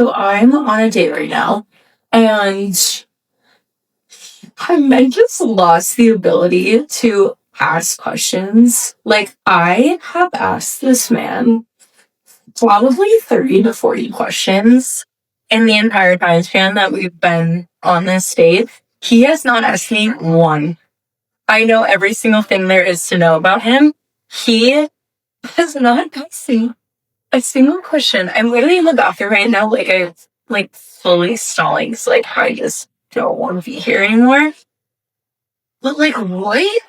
So I'm on a date right now, and I just lost the ability to ask questions. Like, I have asked this man probably 30 to 40 questions in the entire time span that we've been on this date. He has not asked me one. I know every single thing there is to know about him. He has not asked me a single question. I'm literally in the bathroom right now, I'm fully stalling. It's like I just don't want to be here anymore. But what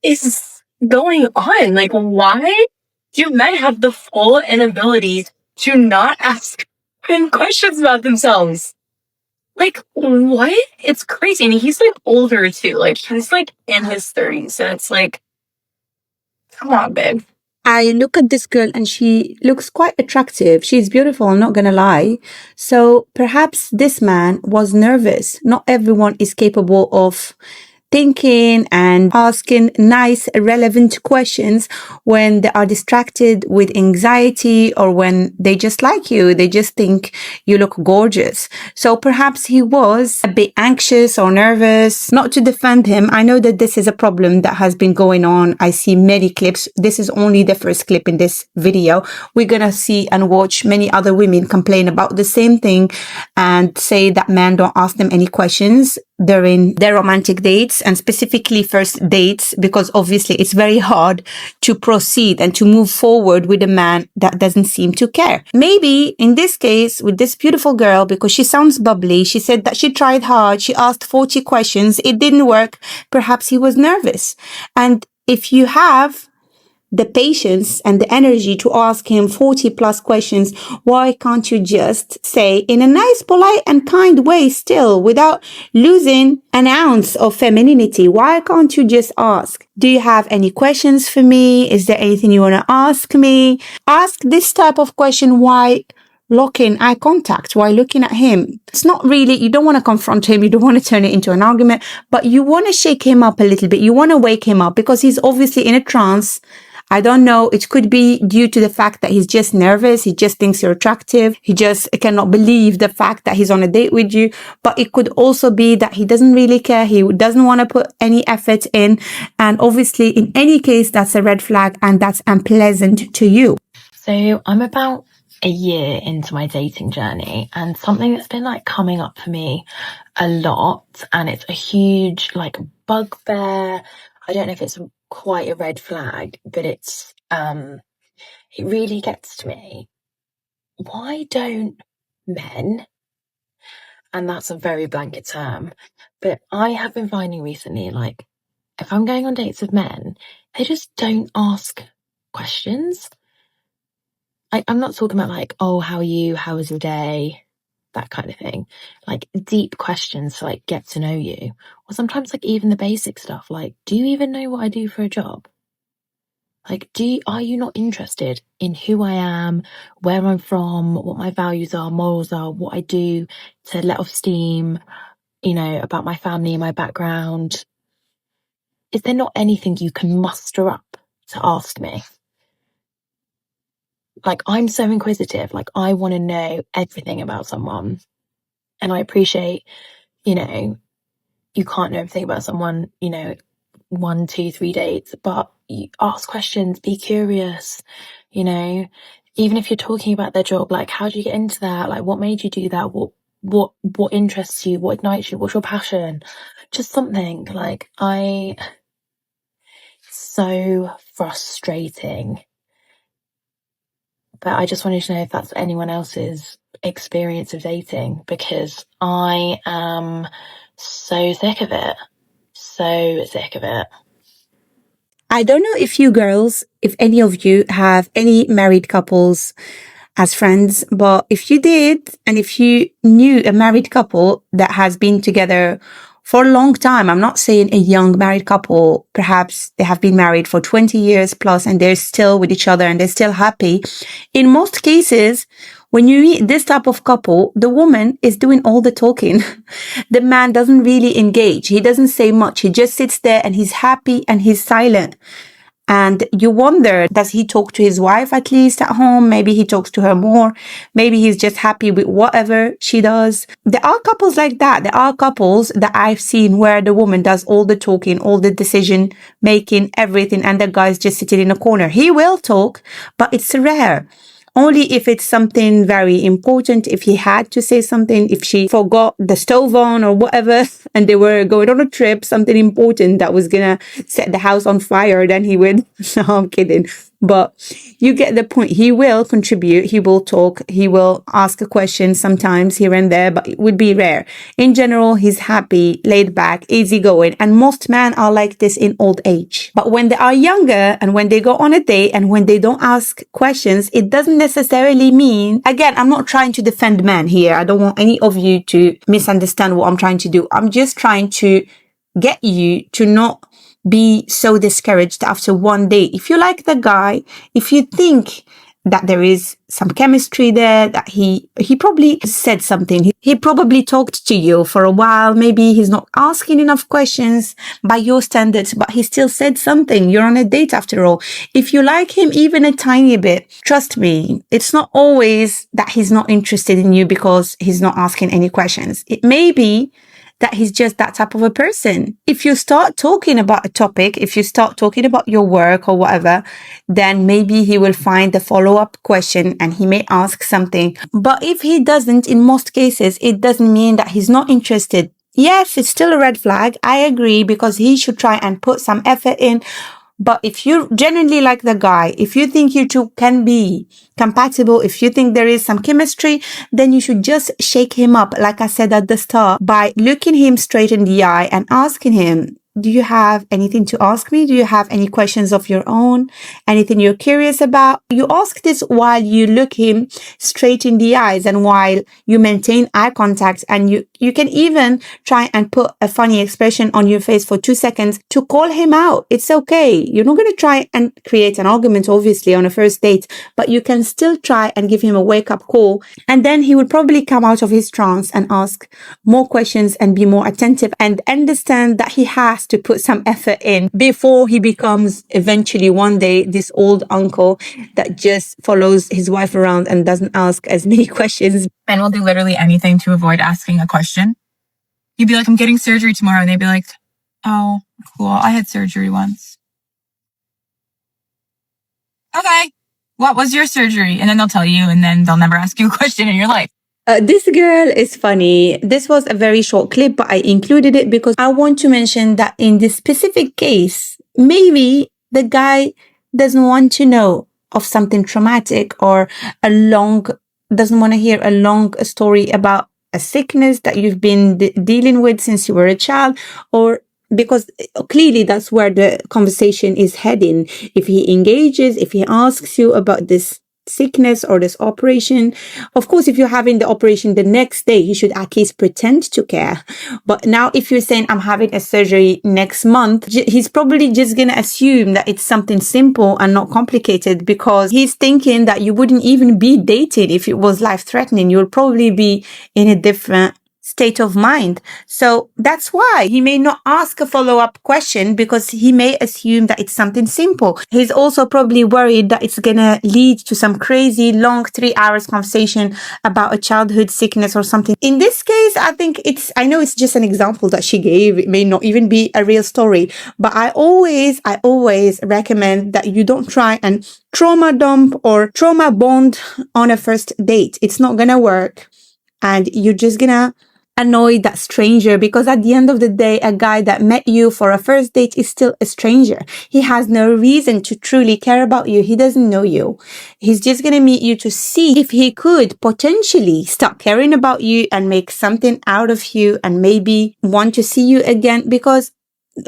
is going on? Why do men have the full inability to not ask him questions about themselves? What? It's crazy. And he's older too. He's in his 30s. And it's come on, babe. I look at this girl and she looks quite attractive. She's beautiful, I'm not gonna lie. So perhaps this man was nervous. Not everyone is capable of thinking and asking nice, relevant questions when they are distracted with anxiety or when they just like you. They just think you look gorgeous. So perhaps he was a bit anxious or nervous. Not to defend him. I know that this is a problem that has been going on. I see many clips. This is only the first clip in this video. We're gonna see and watch many other women complain about the same thing and say that men don't ask them any questions during their romantic dates and specifically first dates, because obviously it's very hard to proceed and to move forward with a man that doesn't seem to care. Maybe in this case with this beautiful girl, because she sounds bubbly, she said that she tried hard, she asked 40 questions, it didn't work. Perhaps he was nervous. And if you have the patience and the energy to ask him 40 plus questions, why can't you just say in a nice, polite and kind way still without losing an ounce of femininity? Why can't you just ask, do you have any questions for me? Is there anything you want to ask me? Ask this type of question while locking eye contact, while looking at him. It's not really, you don't want to confront him, you don't want to turn it into an argument, but you want to shake him up a little bit. You want to wake him up because he's obviously in a trance. I don't know. It could be due to the fact that he's just nervous. He just thinks you're attractive. He just cannot believe the fact that he's on a date with you. But it could also be that he doesn't really care. He doesn't want to put any effort in. And obviously, in any case, that's a red flag and that's unpleasant to you. So I'm about a year into my dating journey, and something that's been coming up for me a lot, and it's a huge bugbear. I don't know if it's quite a red flag, but it's it really gets to me. Why don't men, and that's a very blanket term, but I have been finding recently, if I'm going on dates with men, they just don't ask questions. I'm not talking about oh, how are you? How was your day? That kind of thing. Deep questions to get to know you. Or sometimes even the basic stuff, do you even know what I do for a job? Are you not interested in who I am, where I'm from, what my values are, morals are, what I do to let off steam, about my family and my background? Is there not anything you can muster up to ask me? I'm so inquisitive. I want to know everything about someone. And I appreciate, you can't know everything about someone, 1, 2, 3 dates, but you ask questions, be curious, even if you're talking about their job, how do you get into that? What made you do that? What interests you? What ignites you? What's your passion? Just something so frustrating. But I just wanted to know if that's anyone else's experience of dating, because I am so sick of it. So sick of it. I don't know if you girls, if any of you have any married couples as friends, but if you did, and if you knew a married couple that has been together for a long time, I'm not saying a young married couple, perhaps they have been married for 20 years plus and they're still with each other and they're still happy. In most cases, when you meet this type of couple, the woman is doing all the talking. The man doesn't really engage. He doesn't say much. He just sits there and he's happy and he's silent. And you wonder, does he talk to his wife at least at home? Maybe he talks to her more. Maybe he's just happy with whatever she does. There are couples like that. There are couples that I've seen where the woman does all the talking, all the decision making, everything, and the guy's just sitting in a corner. He will talk, but it's rare. Only if it's something very important, if he had to say something, if she forgot the stove on or whatever, and they were going on a trip, something important that was gonna set the house on fire, then he would. No, I'm kidding. But you get the point. He will contribute. He will talk. He will ask a question sometimes here and there, but it would be rare. In general, he's happy, laid back, easygoing. And most men are like this in old age. But when they are younger and when they go on a date and when they don't ask questions, it doesn't necessarily mean, again, I'm not trying to defend men here. I don't want any of you to misunderstand what I'm trying to do. I'm just trying to get you to not be so discouraged after one date. If you like the guy, if you think that there is some chemistry there, that he probably said something. He probably talked to you for a while. Maybe he's not asking enough questions by your standards, but he still said something. You're on a date after all. If you like him even a tiny bit, trust me, it's not always that he's not interested in you because he's not asking any questions. It may be that he's just that type of a person. If you start talking about a topic, if you start talking about your work or whatever, then maybe he will find the follow-up question and he may ask something. But if he doesn't, in most cases, it doesn't mean that he's not interested. Yes, it's still a red flag. I agree, because he should try and put some effort in. But if you genuinely like the guy, if you think you two can be compatible, if you think there is some chemistry, then you should just shake him up, like I said at the start, by looking him straight in the eye and asking him, do you have anything to ask me? Do you have any questions of your own? Anything you're curious about? You ask this while you look him straight in the eyes and while you maintain eye contact, and you can even try and put a funny expression on your face for 2 seconds to call him out. It's okay. You're not going to try and create an argument, obviously, on a first date, but you can still try and give him a wake-up call, and then he will probably come out of his trance and ask more questions and be more attentive and understand that he has to put some effort in before he becomes eventually one day this old uncle that just follows his wife around and doesn't ask as many questions. Men will do literally anything to avoid asking a question. You'd be like, I'm getting surgery tomorrow. And they'd be like, oh, cool. I had surgery once. Okay. What was your surgery? And then they'll tell you, and then they'll never ask you a question in your life. This girl is funny. This was a very short clip, but I included it because I want to mention that in this specific case, maybe the guy doesn't want to know of something traumatic or doesn't want to hear a long story about a sickness that you've been dealing with since you were a child, or because clearly that's where the conversation is heading. If he engages, if he asks you about this sickness or this operation, of course, if you're having the operation the next day, he should at least pretend to care. But now if you're saying I'm having a surgery next month, he's probably just gonna assume that it's something simple and not complicated, because he's thinking that you wouldn't even be dating if it was life-threatening. You'll probably be in a different state of mind. So that's why he may not ask a follow-up question, because he may assume that it's something simple. He's also probably worried that it's gonna lead to some crazy long 3 hours conversation about a childhood sickness or something. In this case, I know it's just an example that she gave. It may not even be a real story, but I always recommend that you don't try and trauma dump or trauma bond on a first date. It's not gonna work, and you're just gonna annoy that stranger, because at the end of the day, a guy that met you for a first date is still a stranger. He has no reason to truly care about you. He doesn't know you. He's just going to meet you to see if he could potentially start caring about you and make something out of you and maybe want to see you again. Because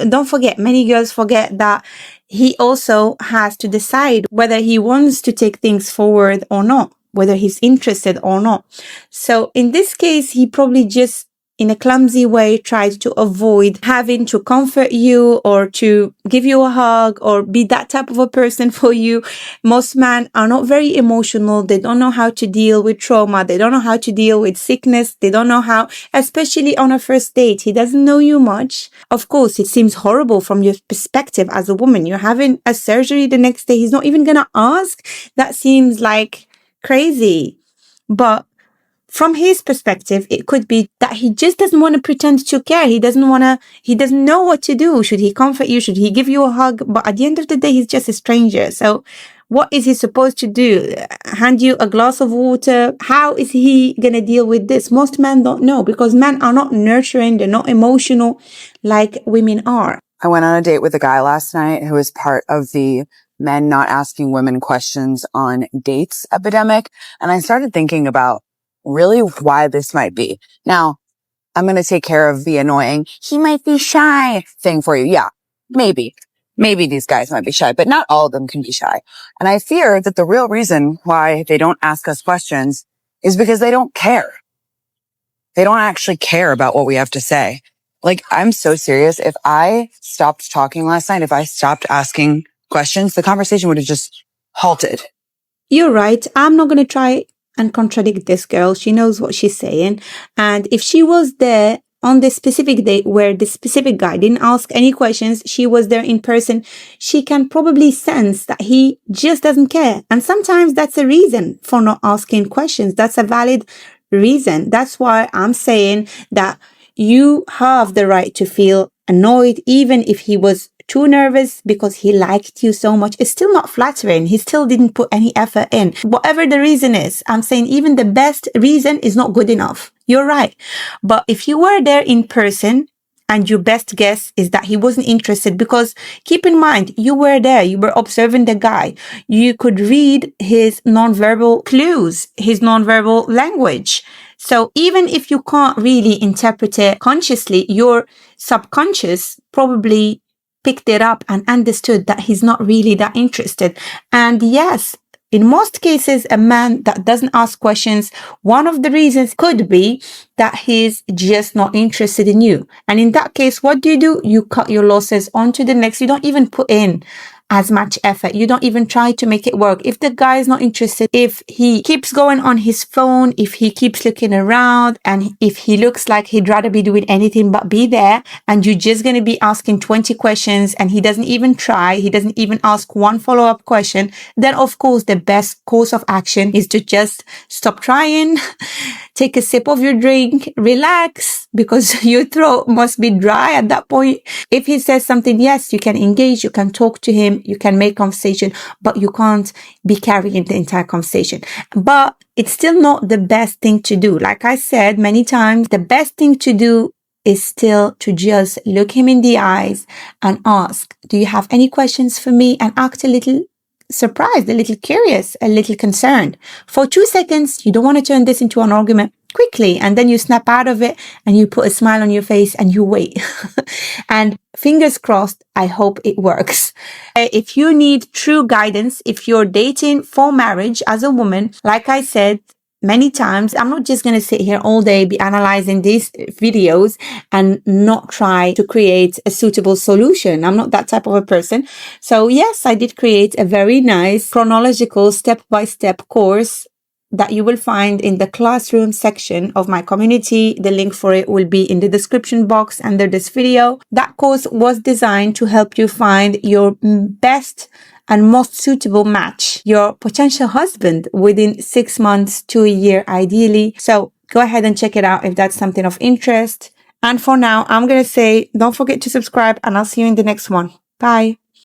don't forget, many girls forget that he also has to decide whether he wants to take things forward or not, whether he's interested or not. So in this case, he probably just in a clumsy way tries to avoid having to comfort you or to give you a hug or be that type of a person for you. Most men are not very emotional. They don't know how to deal with trauma. They don't know how to deal with sickness. They don't know how, especially on a first date. He doesn't know you much. Of course, it seems horrible from your perspective as a woman. You're having a surgery the next day. He's not even going to ask. That seems like crazy. But from his perspective, it could be that he just doesn't want to pretend to care. He doesn't know what to do. Should he comfort you? Should he give you a hug? But at the end of the day, he's just a stranger. So what is he supposed to do? Hand you a glass of water? How is he going to deal with this? Most men don't know because men are not nurturing. They're not emotional like women are. I went on a date with a guy last night who was part of the men not asking women questions on dates epidemic. And I started thinking about really why this might be. Now, I'm going to take care of the annoying, he might be shy thing for you. Yeah, maybe. Maybe these guys might be shy, but not all of them can be shy. And I fear that the real reason why they don't ask us questions is because they don't care. They don't actually care about what we have to say. Like, I'm so serious. If I stopped talking last night, if I stopped asking questions, the conversation would have just halted. You're right. I'm not going to try and contradict this girl. She knows what she's saying. And if she was there on this specific date where the specific guy didn't ask any questions, she was there in person, she can probably sense that he just doesn't care. And sometimes that's a reason for not asking questions. That's a valid reason. That's why I'm saying that you have the right to feel annoyed, even if he was too nervous because he liked you so much. It's still not flattering. He still didn't put any effort in. Whatever the reason is, I'm saying even the best reason is not good enough. You're right. But if you were there in person and your best guess is that he wasn't interested, because keep in mind, you were there, you were observing the guy. You could read his nonverbal clues, his nonverbal language. So even if you can't really interpret it consciously, your subconscious probably picked it up and understood that he's not really that interested. And yes, in most cases, a man that doesn't ask questions, one of the reasons could be that he's just not interested in you. And in that case, what do? You cut your losses on to the next. You don't even put in as much effort. You don't even try to make it work. If the guy is not interested, if he keeps going on his phone, if he keeps looking around, and if he looks like he'd rather be doing anything but be there, and you're just going to be asking 20 questions and he doesn't even try, he doesn't even ask one follow-up question, then of course the best course of action is to just stop trying, take a sip of your drink, relax, because your throat must be dry at that point. If he says something, yes, you can engage, you can talk to him, you can make conversation, but you can't be carrying the entire conversation. But it's still not the best thing to do. Like I said many times, the best thing to do is still to just look him in the eyes and ask, do you have any questions for me? And act a little surprised, a little curious, a little concerned. For 2 seconds, you don't want to turn this into an argument quickly, and then you snap out of it and you put a smile on your face and you wait. And fingers crossed, I hope it works. If you need true guidance, if you're dating for marriage as a woman, like I said many times, I'm not just going to sit here all day, be analyzing these videos and not try to create a suitable solution. I'm not that type of a person. So yes, I did create a very nice chronological step-by-step course that you will find in the classroom section of my community. The link for it will be in the description box under this video. That course was designed to help you find your best and most suitable match, your potential husband, within 6 months to a year, ideally. So go ahead and check it out if that's something of interest. And for now, I'm going to say, don't forget to subscribe, and I'll see you in the next one. Bye.